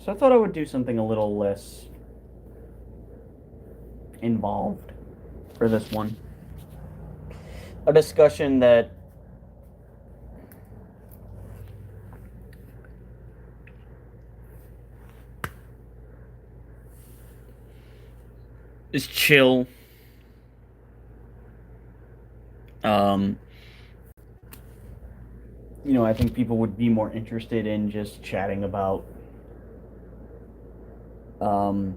So I thought I would do something a little less involved for this one. A discussion that is chill. Um, I think people would be more interested in just chatting about um,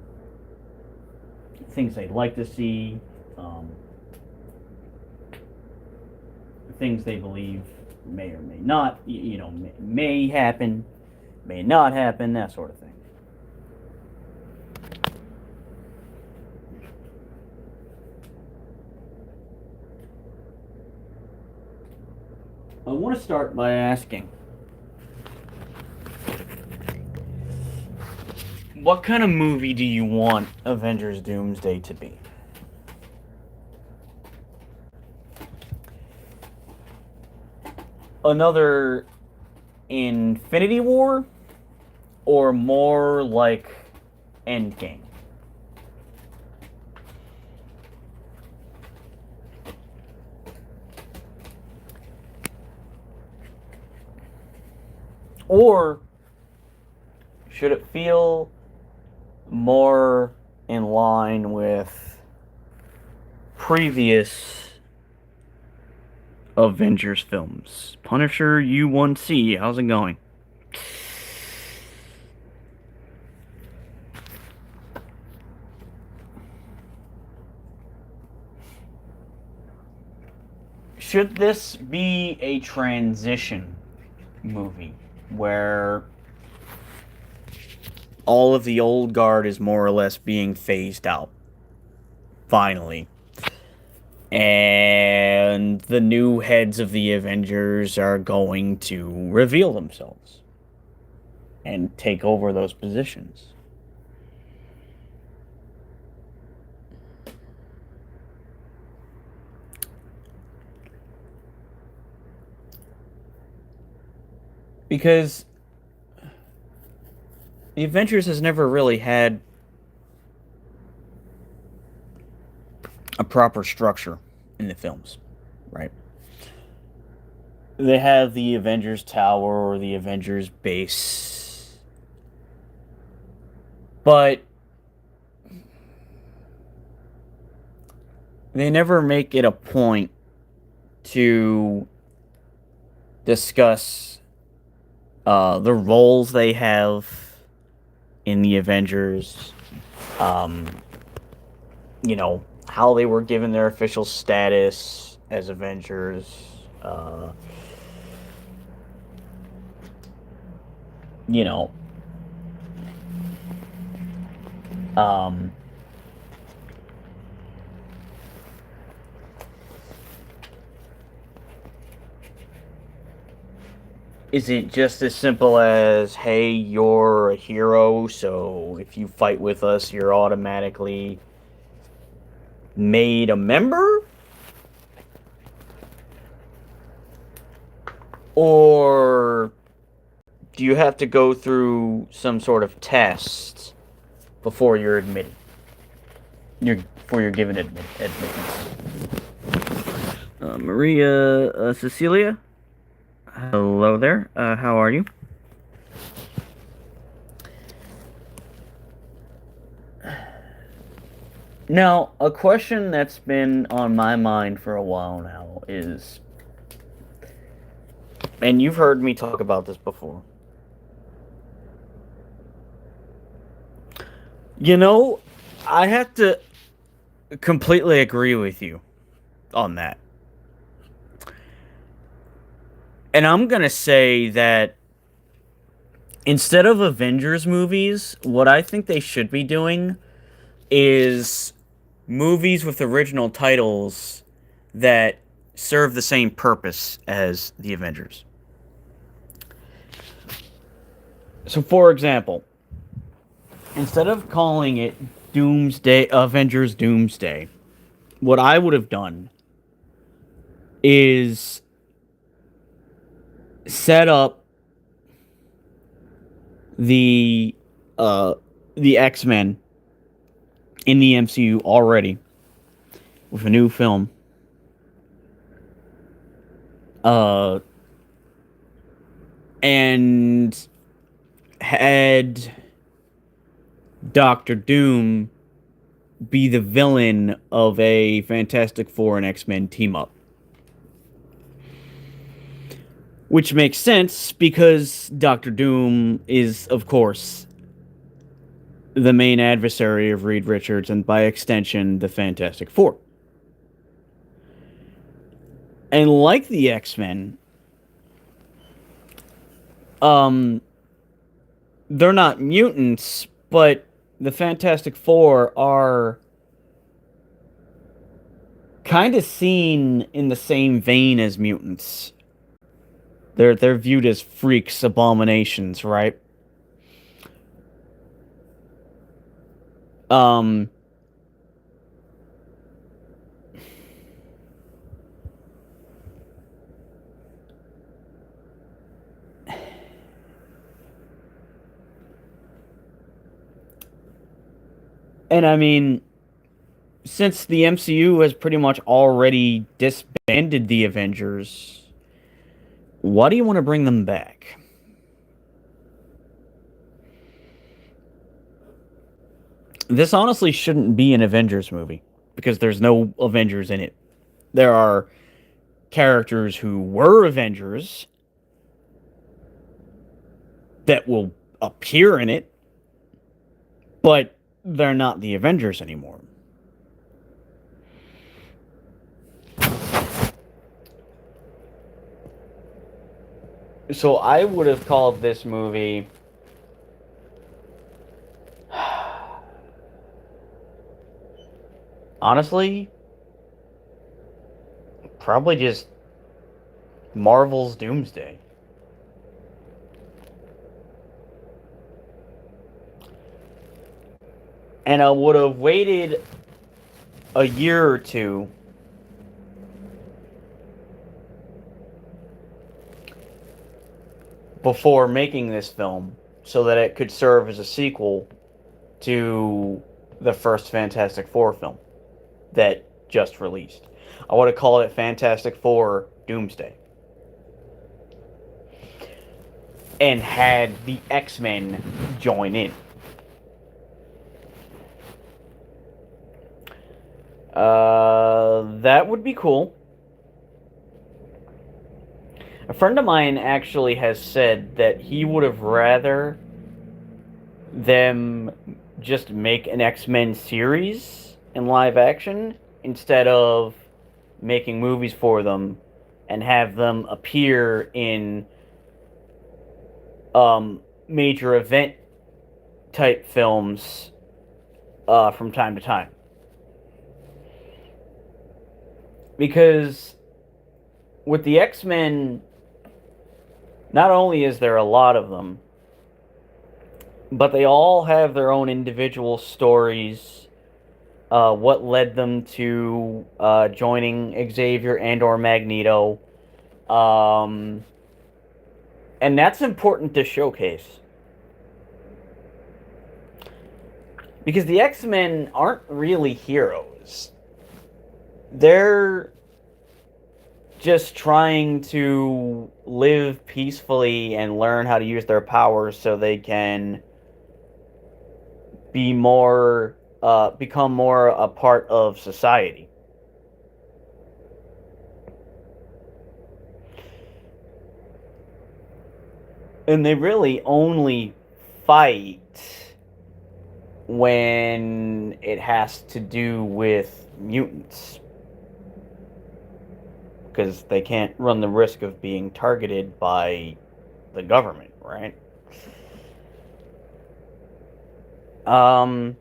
things they'd like to see, um, things they believe may or may not, may happen, may not happen, that sort of thing. I want to start by asking, what kind of movie do you want Avengers Doomsday to be? Another Infinity War, or more like Endgame? Or should it feel more in line with previous Avengers films? Punisher U1C, how's it going? Should this be a transition movie where all of the old guard is more or less being phased out, finally, and the new heads of the Avengers are going to reveal themselves and take over those positions? Because the Avengers has never really had a proper structure in the films, right? They have the Avengers Tower or the Avengers base, but they never make it a point to discuss the roles they have in the Avengers, um, how they were given their official status as Avengers, uh, you know, um, is it just as simple as, hey, you're a hero, so if you fight with us, you're automatically made a member? Or do you have to go through some sort of test before you're admitted? Before you're given admittance. Maria Cecilia, hello there. How are you? Now, a question that's been on my mind for a while now is, and you've heard me talk about this before. You know, I have to completely agree with you on that. And I'm going to say that instead of Avengers movies, what I think they should be doing is movies with original titles that serve the same purpose as the Avengers. So, for example, instead of calling it Doomsday, Avengers Doomsday, what I would have done is set up the uh, the X-Men in the MCU already with a new film. Uh, and had Doctor Doom be the villain of a Fantastic Four and X-Men team up. Which makes sense because Doctor Doom is, of course, the main adversary of Reed Richards and by extension the Fantastic Four. And like the X-Men, um they're not mutants, but the Fantastic Four are kind of seen in the same vein as mutants. They're viewed as freaks, abominations, right? Um and I mean, since the MCU has pretty much already disbanded the Avengers, why do you want to bring them back? This honestly shouldn't be an Avengers movie because there's no Avengers in it. There are characters who were Avengers that will appear in it, but they're not the Avengers anymore. So I would have called this movie honestly probably just Marvel's Doomsday. And I would have waited a year or two before making this film so that it could serve as a sequel to the first Fantastic Four film that just released. I would have called it Fantastic Four Doomsday. And had the X-Men join in. That would be cool. A friend of mine actually has said that he would have rather them just make an X-Men series in live action instead of making movies for them and have them appear in major event type films from time to time. Because with the X-Men, not only is there a lot of them, but they all have their own individual stories. What led them to joining Xavier and or Magneto. Um, and that's important to showcase. Because the X-Men aren't really heroes. They're just trying to live peacefully and learn how to use their powers so they can be more, become more a part of society. And they really only fight when it has to do with mutants. Because they can't run the risk of being targeted by the government, right? Um,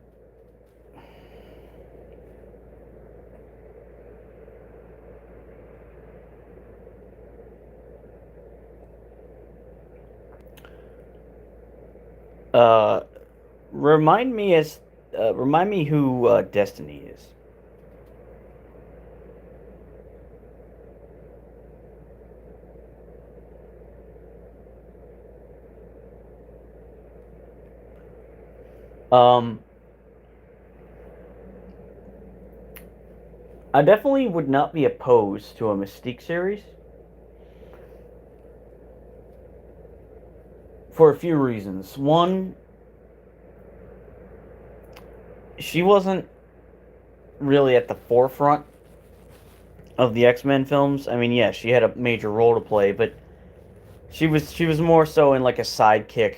uh, remind me as, remind me who Destiny is. Um, I definitely would not be opposed to a Mystique series for a few reasons. One, she wasn't really at the forefront of the X-Men films. I mean, yeah, she had a major role to play, but she was more so in like a sidekick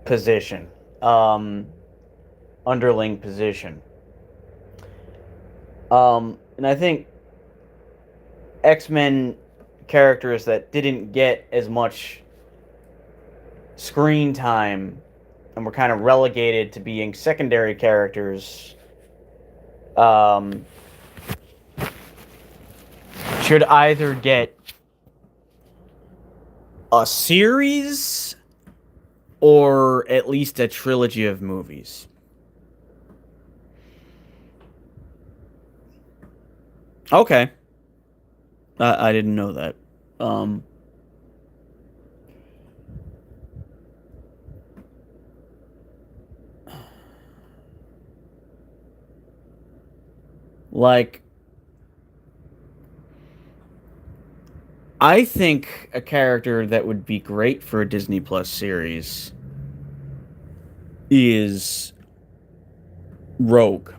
position, um, underling position. And I think X-Men characters that didn't get as much screen time and were kind of relegated to being secondary characters um, should either get a series or at least a trilogy of movies. Okay, I didn't know that. Um, like I think a character that would be great for a Disney Plus series is Rogue.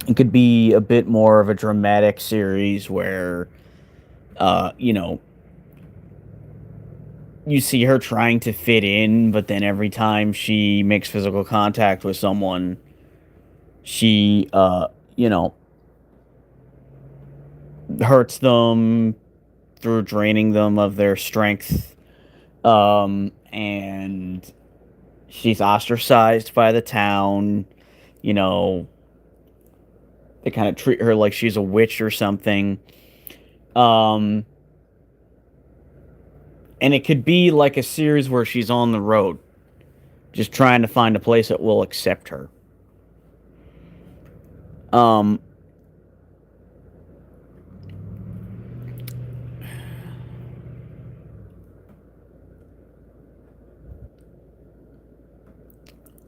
It could be a bit more of a dramatic series where, you know, you see her trying to fit in, but then every time she makes physical contact with someone, she, you know, hurts them through draining them of their strength. And she's ostracized by the town. You know, they kind of treat her like she's a witch or something. Um, and it could be like a series where she's on the road, just trying to find a place that will accept her. Um,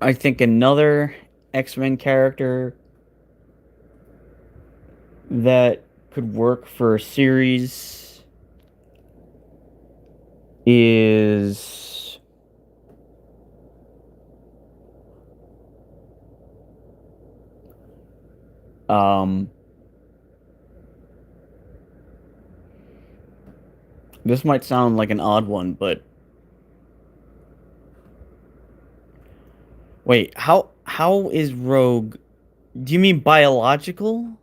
I think another X-Men character that could work for a series is um this might sound like an odd one, but wait, how is Rogue? Do you mean biological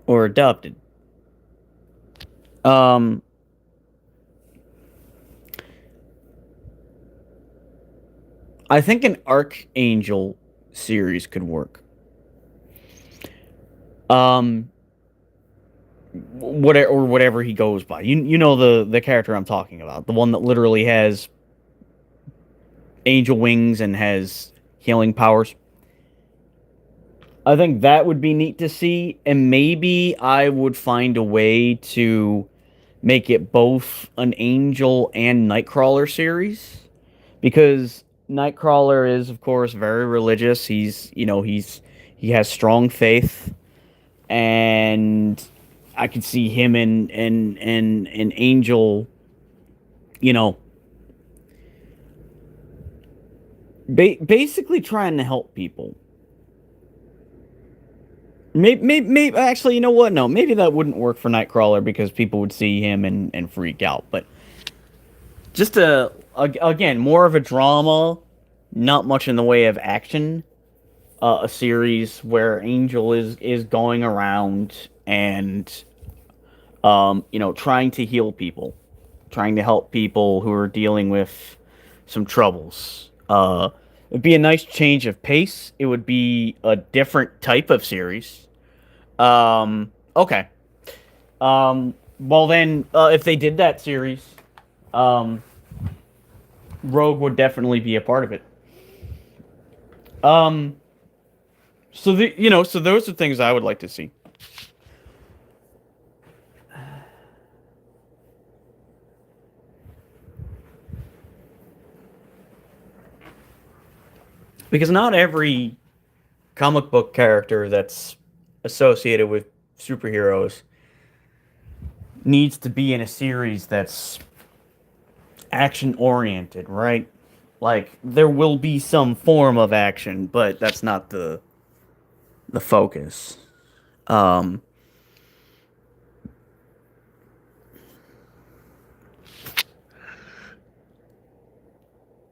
or adopted? Um, I think an Archangel series could work. Um, whatever or whatever he goes by. You know the character I'm talking about, the one that literally has angel wings and has healing powers. I think that would be neat to see, and maybe I would find a way to make it both an Angel and Nightcrawler series, because Nightcrawler is, of course, very religious. He has strong faith, and I could see him and an Angel, you know, basically trying to help people. Maybe, actually, you know what? No, maybe that wouldn't work for Nightcrawler because people would see him and freak out. But just again, more of a drama, not much in the way of action. A series where Angel is going around and trying to heal people, trying to help people who are dealing with some troubles. It'd be a nice change of pace. It would be a different type of series. Okay. Well then, if they did that series, um, Rogue would definitely be a part of it. Um, so those are things I would like to see. Because not every comic book character that's associated with superheroes needs to be in a series that's action oriented, right? Like there will be some form of action, but that's not the focus. Um,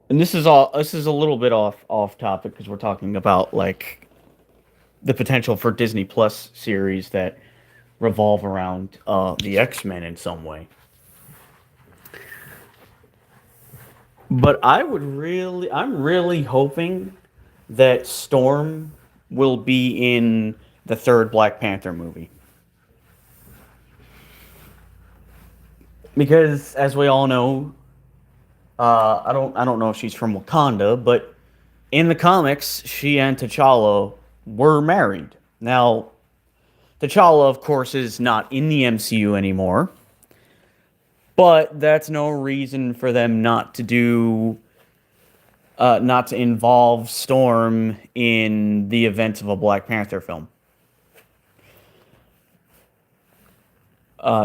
and this is a little bit off topic because we're talking about like the potential for Disney Plus series that revolve around the X-Men in some way. But I'm really hoping that Storm will be in the third Black Panther movie. Because as we all know, I don't know if she's from Wakanda, but in the comics, she and T'Challa were married. Now, T'Challa, of course, is not in the MCU anymore, but that's no reason for them not to involve Storm in the events of a Black Panther film.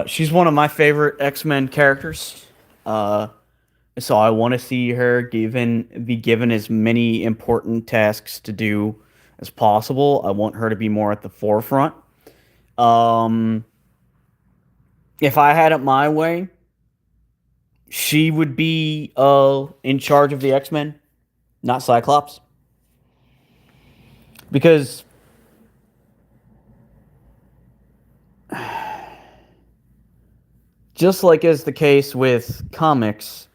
She's one of my favorite X Men characters. Uh, so I want to see her be given as many important tasks to do as possible. I want her to be more at the forefront. Um, if I had it my way, she would be in charge of the X Men, not Cyclops, because just like is the case with comics,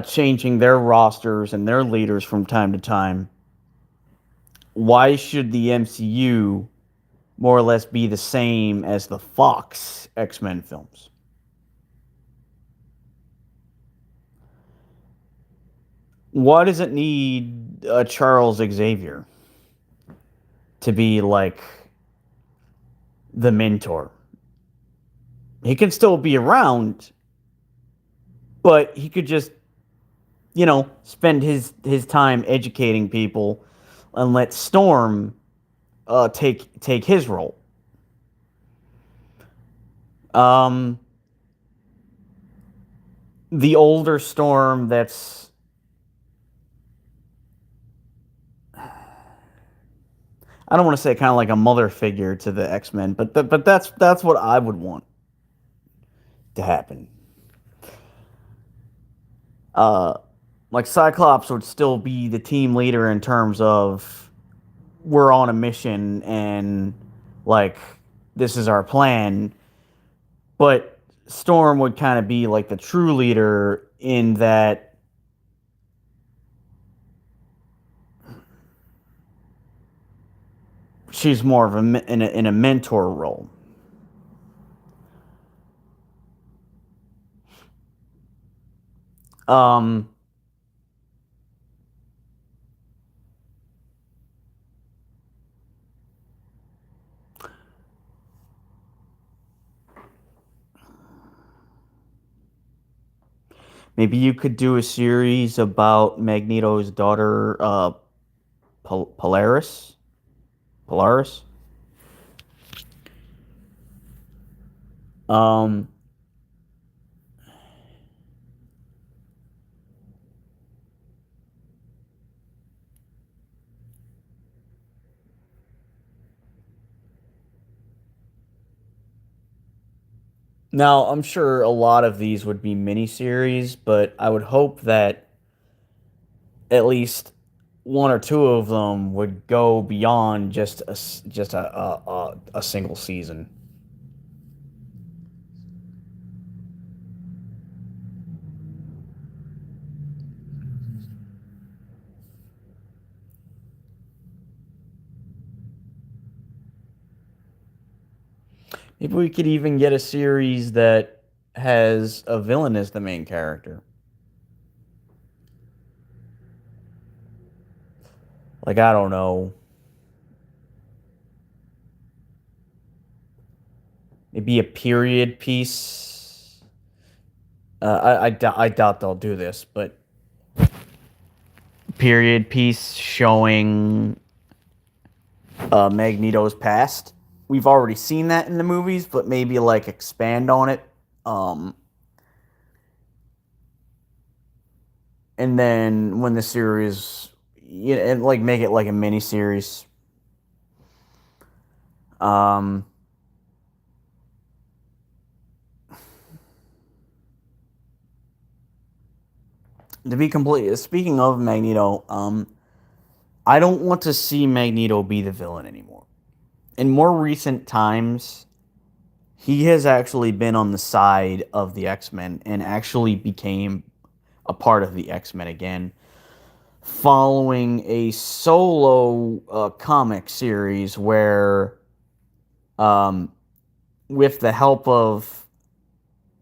changing their rosters and their leaders from time to time, why should the MCU more or less be the same as the Fox X-Men films? Why does it need Charles Xavier to be like the mentor? He can still be around, but he could just, spend his time educating people and let Storm take his role. Um, the older Storm that's I don't want to say kind of like a mother figure to the X Men, but that's what I would want to happen. Uh, like Cyclops would still be the team leader in terms of we're on a mission and like this is our plan, but Storm would kind of be like the true leader in that she's more of in a mentor role. Um, Maybe you could do a series about Magneto's daughter, Polaris. Polaris. Um, Now, I'm sure a lot of these would be miniseries, but I would hope that at least one or two of them would go beyond just a single season. Maybe we could even get a series that has a villain as the main character. Like I don't know, maybe a period piece. I doubt they'll do this, but period piece showing Magneto's past. We've already seen that in the movies, but maybe like expand on it. Um, and then when the series, and like make it like a mini series. Um, to be complete, speaking of Magneto, I don't want to see Magneto be the villain anymore. In more recent times, he has actually been on the side of the X-Men and actually became a part of the X-Men again, following a solo comic series where, um, with the help of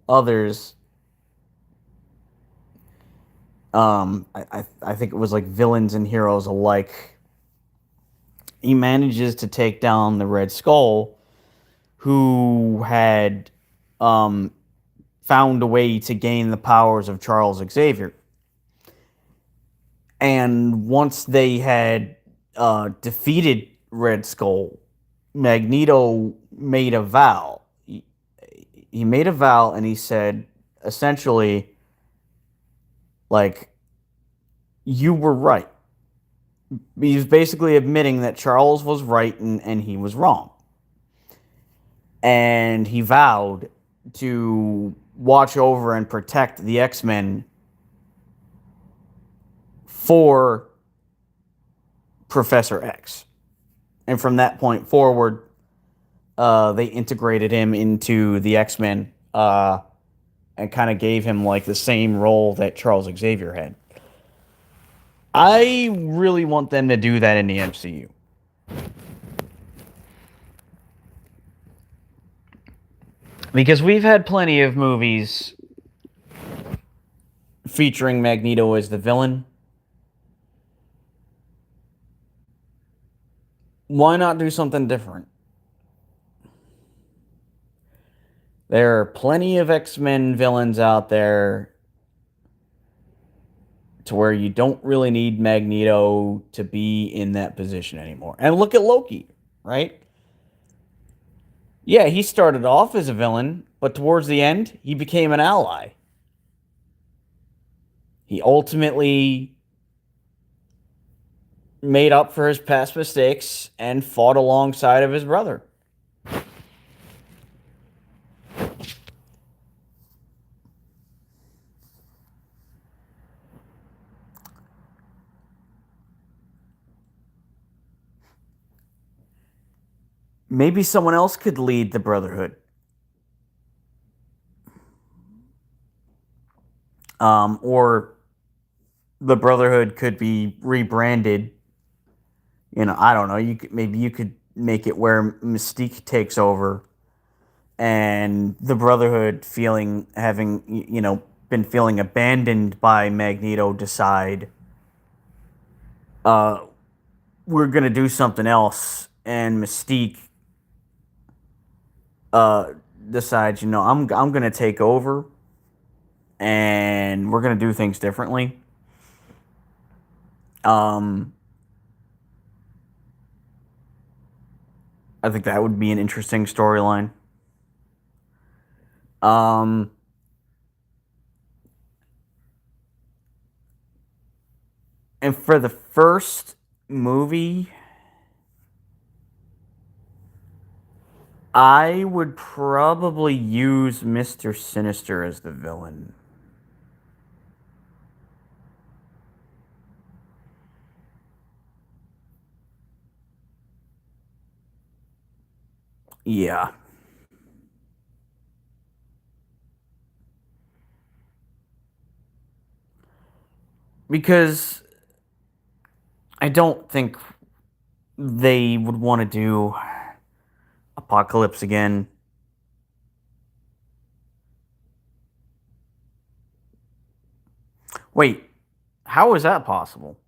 others, I think it was like villains and heroes alike, he manages to take down the Red Skull, who had um, found a way to gain the powers of Charles Xavier. And once they had defeated Red Skull, Magneto made a vow. He made a vow and he said, essentially, like, you were right. He was basically admitting that Charles was right and he was wrong. And he vowed to watch over and protect the X-Men for Professor X. And from that point forward, they integrated him into the X-Men and kind of gave him like the same role that Charles Xavier had. I really want them to do that in the MCU. Because we've had plenty of movies featuring Magneto as the villain. Why not do something different? There are plenty of X-Men villains out there to where you don't really need Magneto to be in that position anymore. And look at Loki, right? Yeah, he started off as a villain, but towards the end, he became an ally. He ultimately made up for his past mistakes and fought alongside of his brother. Maybe someone else could lead the Brotherhood. Or the Brotherhood could be rebranded. I don't know. Maybe you could make it where Mystique takes over, and the Brotherhood having been feeling abandoned by Magneto, decide, uh, we're gonna do something else, and Mystique uh decides, I'm gonna take over, and we're gonna do things differently. Um, I think that would be an interesting storyline. Um, and for the first movie, I would probably use Mr. Sinister as the villain. Yeah. Because I don't think they would want to do Apocalypse again. Wait, how is that possible?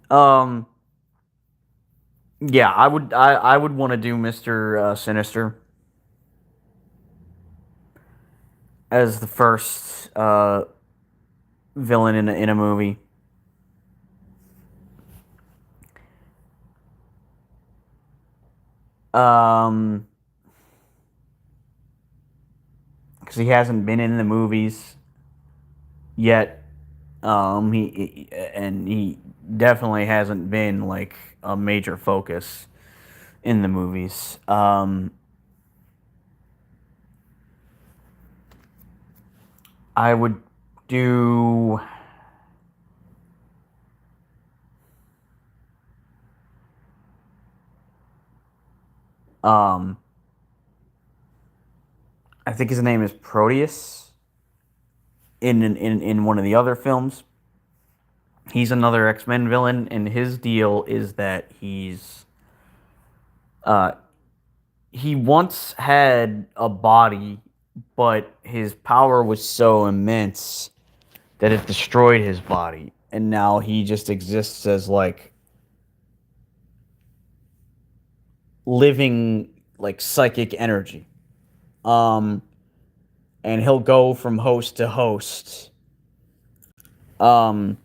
Um, yeah, I would want to do Mr. Sinister. as the first villain in a movie. Um, because he hasn't been in the movies yet. He definitely hasn't been like a major focus in the movies. I would do. Um, I think his name is Proteus in one of the other films. He's another X-Men villain, and his deal is that uh he once had a body, but his power was so immense that it destroyed his body, and now he just exists as like living like psychic energy. Um and he'll go from host to host, um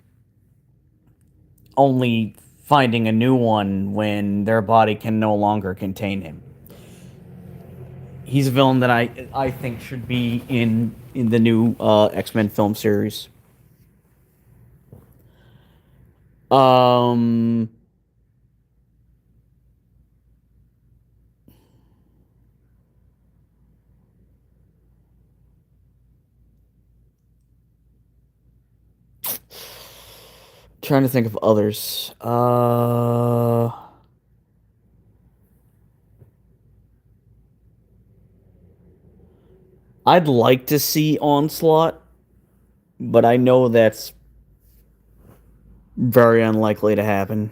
only finding a new one when their body can no longer contain him. He's a villain that I think should be in the new X-Men film series. Um, Trying to think of others. I'd like to see Onslaught, but I know that's very unlikely to happen.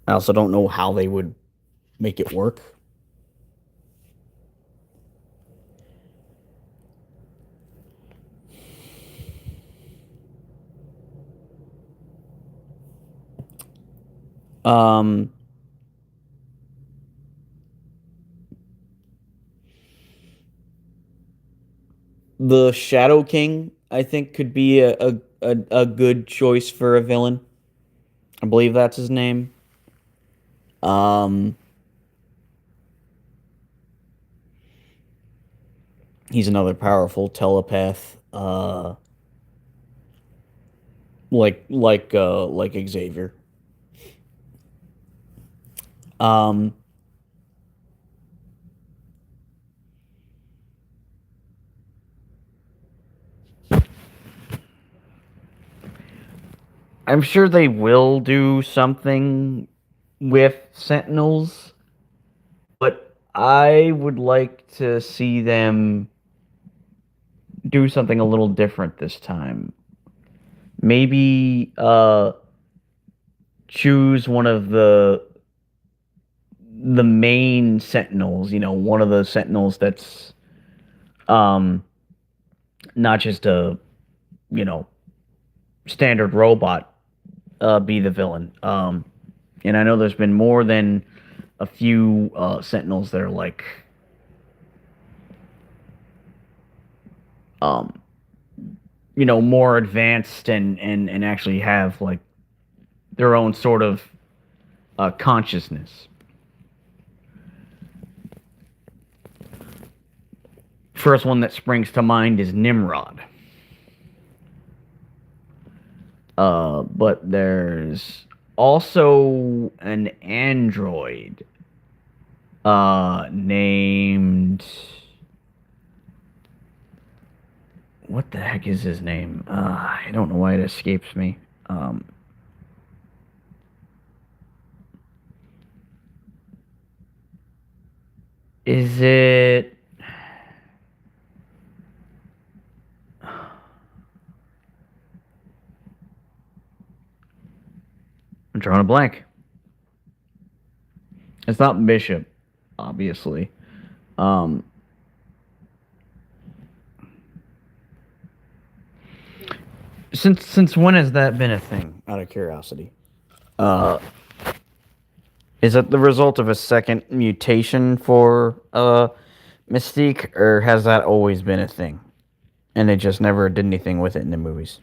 I also don't know how they would make it work. Um, the Shadow King, I think, could be a good choice for a villain. I believe that's his name. Um, he's another powerful telepath. Like Xavier. Um, I'm sure they will do something with Sentinels, but I would like to see them do something a little different this time. Maybe choose one of the main Sentinels, one of the Sentinels that's um not just a, you know, standard robot, be the villain. And I know there's been more than a few Sentinels that are like um more advanced and actually have like their own sort of consciousness. First one that springs to mind is Nimrod. But there's also an android named, what the heck is his name? I don't know why it escapes me. Is it? I'm drawing a blank. It's not Bishop, obviously. Um, since when has that been a thing? Out of curiosity, uh, is it the result of a second mutation for Mystique, or has that always been a thing? And they just never did anything with it in the movies.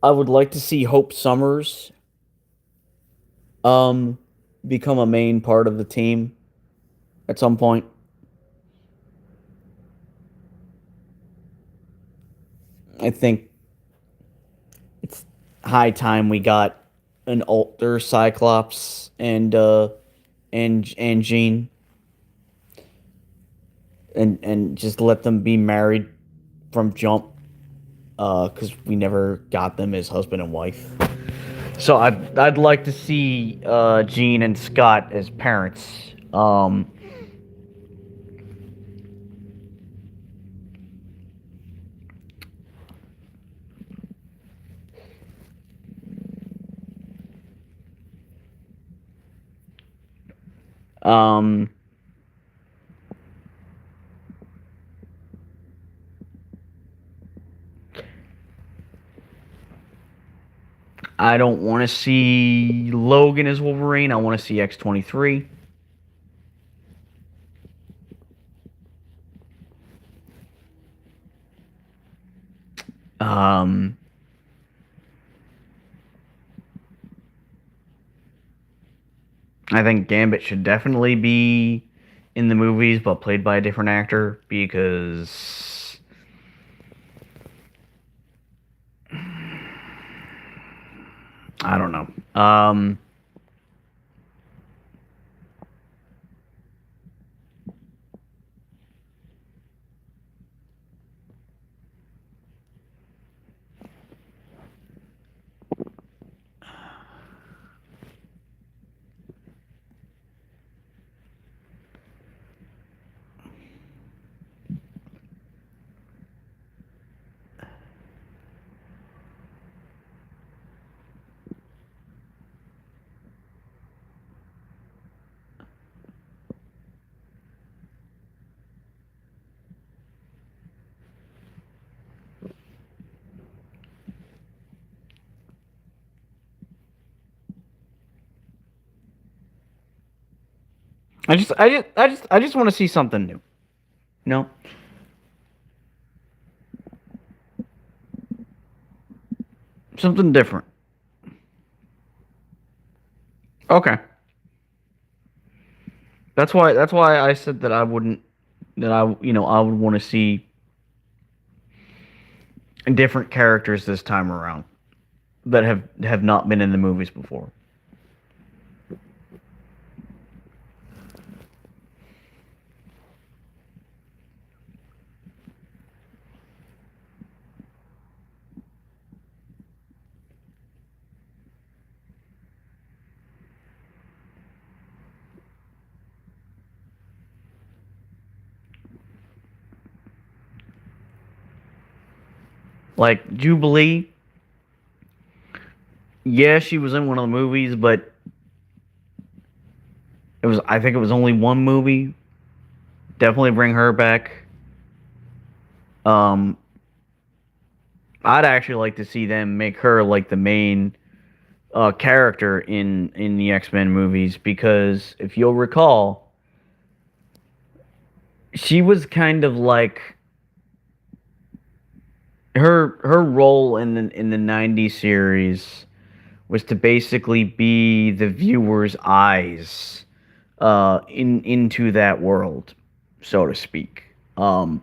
I would like to see Hope Summers um become a main part of the team at some point. I think it's high time we got an older Cyclops and Jean, and just let them be married from jump, because we never got them as husband and wife. So I'd like to see Jean and Scott as parents. Um, I don't want to see Logan as Wolverine. I want to see X-23. Um, I think Gambit should definitely be in the movies, but played by a different actor because I don't know. I just want to see something new. No, something different. Okay, that's why I said that I wouldn't that I would want to see different characters this time around that have not been in the movies before. Like Jubilee, yeah, she was in one of the movies, but I think it was only one movie. Definitely bring her back. Um, I'd actually like to see them make her like the main character in the X-Men movies, because if you'll recall, she was kind of like her role in the '90s series was to basically be the viewer's eyes into that world, so to speak. I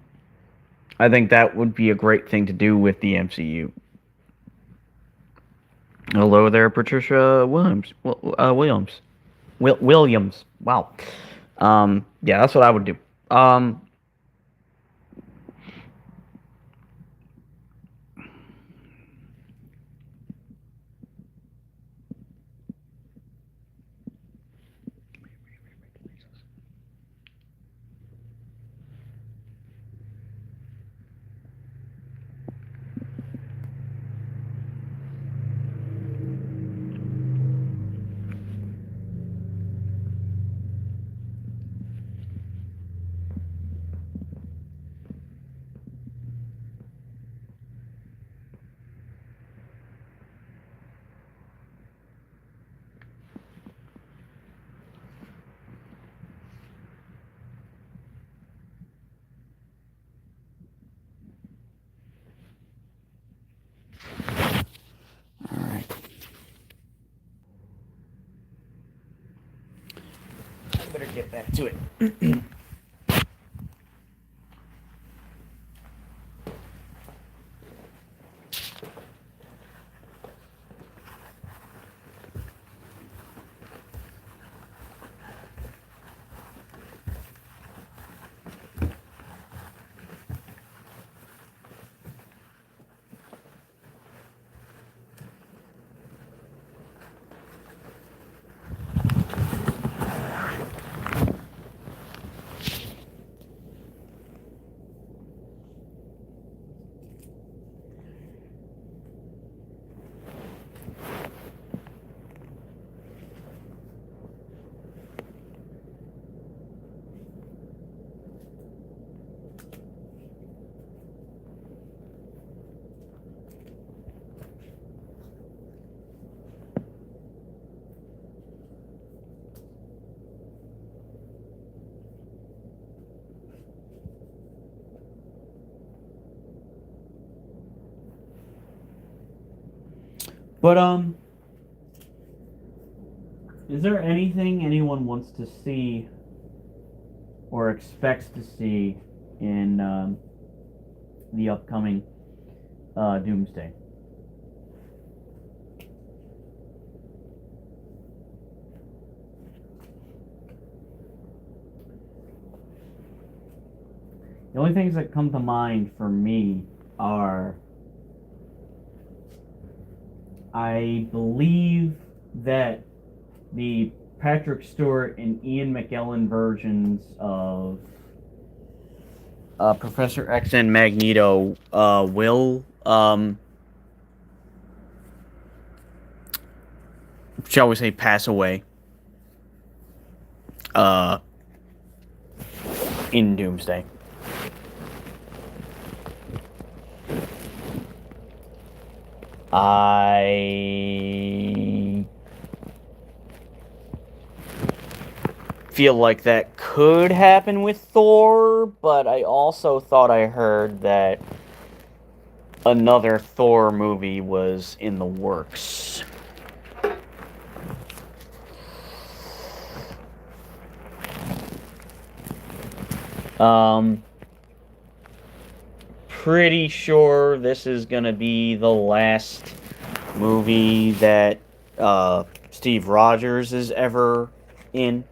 think that would be a great thing to do with the MCU. Hello there, Patricia Williams. Williams. Wow. Yeah, that's what I would do. better get back to it. But is there anything anyone wants to see or expects to see in the upcoming Doomsday? The only things that come to mind for me are, I believe that the Patrick Stewart and Ian McKellen versions of Professor X and Magneto will, shall we say, pass away in Doomsday. I feel like that could happen with Thor, but I also thought I heard that another Thor movie was in the works. Pretty sure this is gonna be the last movie that Steve Rogers is ever in.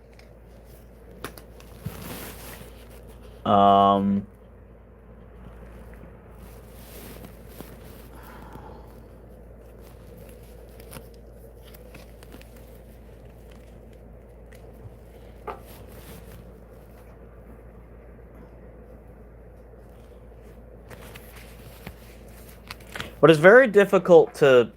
But it's very difficult to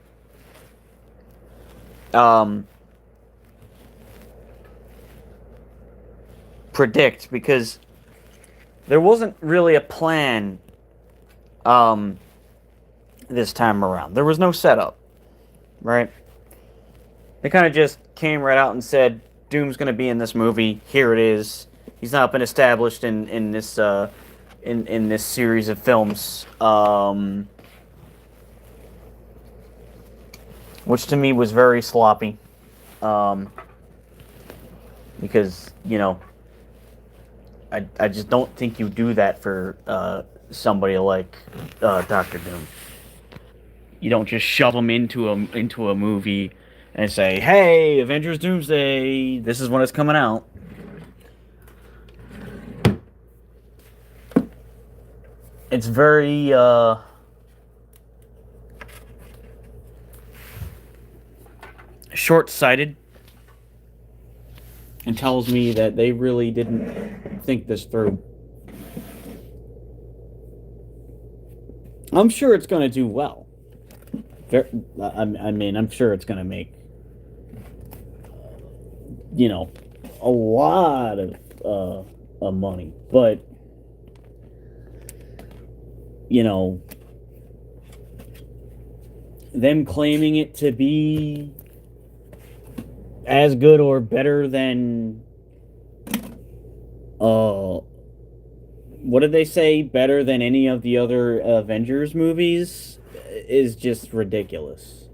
predict, because there wasn't really a plan this time around. There was no setup, right? They kind of just came right out and said, Doom's going to be in this movie. Here it is. He's not been established in this in this series of films. Which to me was very sloppy. Because, you know, I just don't think you do that for somebody like Doctor Doom. You don't just shove him into a movie and say, "Hey, Avengers Doomsday, this is when it's coming out." It's very short-sighted, and tells me that they really didn't think this through. I'm sure it's going to do well. I mean, I'm sure it's going to make, you know, a lot of money. But, you know, them claiming it to be as good or better than, what did they say? Better than any of the other Avengers movies is just ridiculous.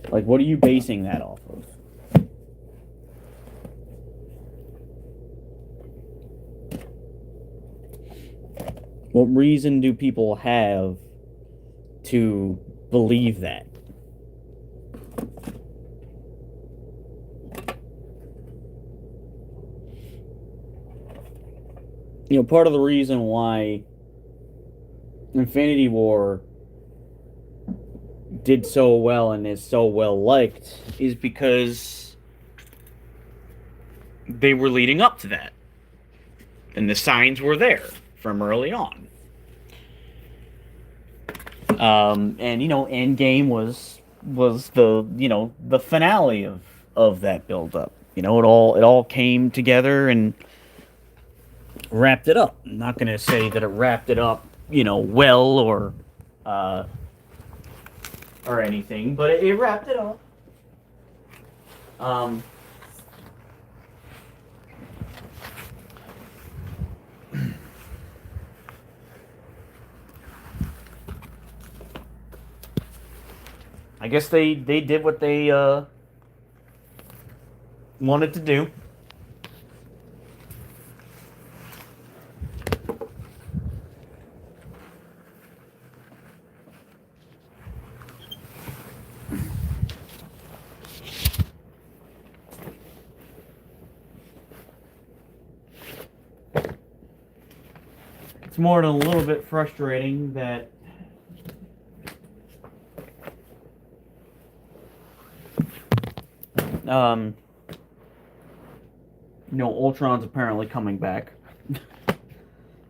Like, what are you basing that off of? What reason do people have to believe that? Part of the reason why Infinity War did so well and is so well liked is because they were leading up to that. And the signs were there from early on. And Endgame was the finale of that build up. It all came together and wrapped it up. I'm not gonna say that it wrapped it up, well uh, or anything, but it wrapped it up. Um, I guess they did what they wanted to do. It's more than a little bit frustrating that um, Ultron's apparently coming back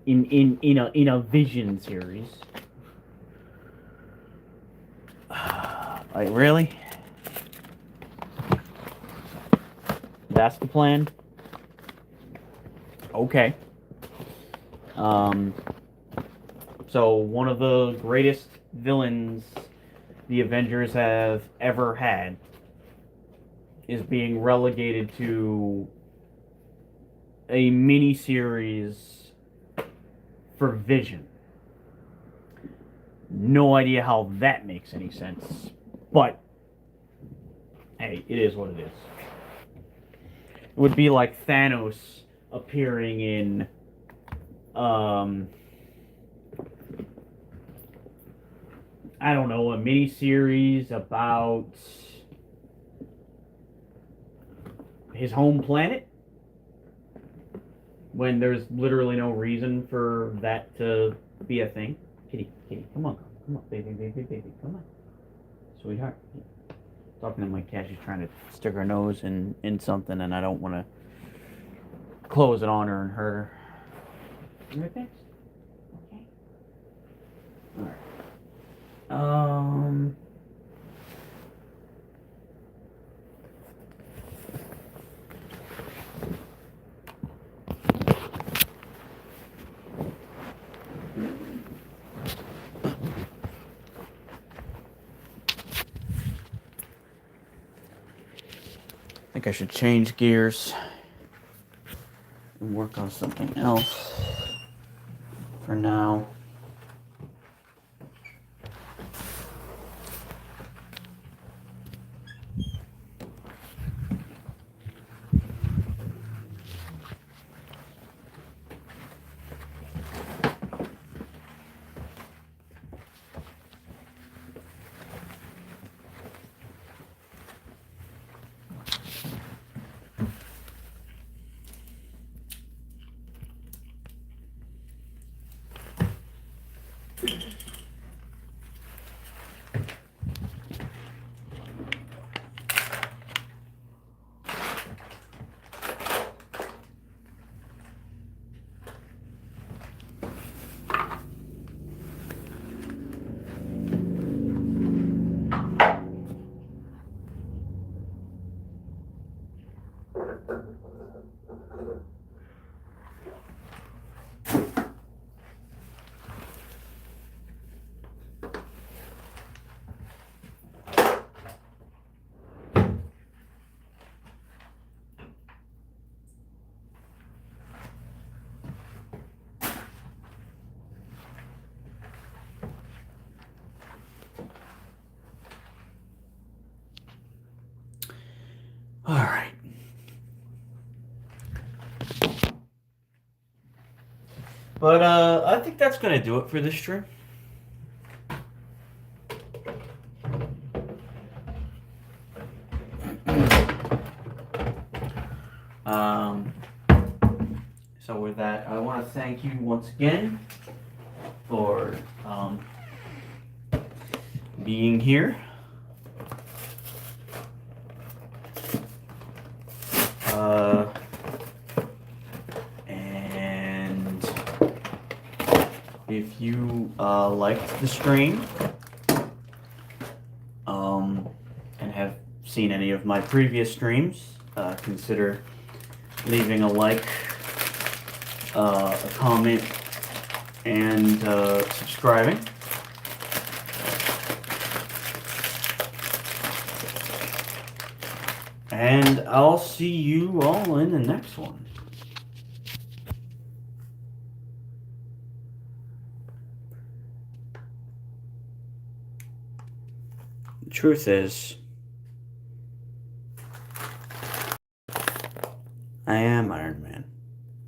in a Vision series. Like, really? That's the plan? Okay. So one of the greatest villains the Avengers have ever had is being relegated to a mini-series for Vision. No idea how that makes any sense. But, hey, it is what it is. It would be like Thanos appearing in, I don't know, a mini-series about his home planet, when there's literally no reason for that to be a thing. Kitty, come on, baby, come on, sweetheart. Talking to my cat, she's trying to stick her nose in something, and I don't want to close it on her and hurt her. You right there? Okay. All right. I think I should change gears and work on something else for now. But I think that's gonna do it for this stream. Um, so with that, I want to thank you once again for being here. And if you liked the stream and have seen any of my previous streams, consider leaving a like, a comment, and subscribing. And I'll see you all in the next one. The truth is,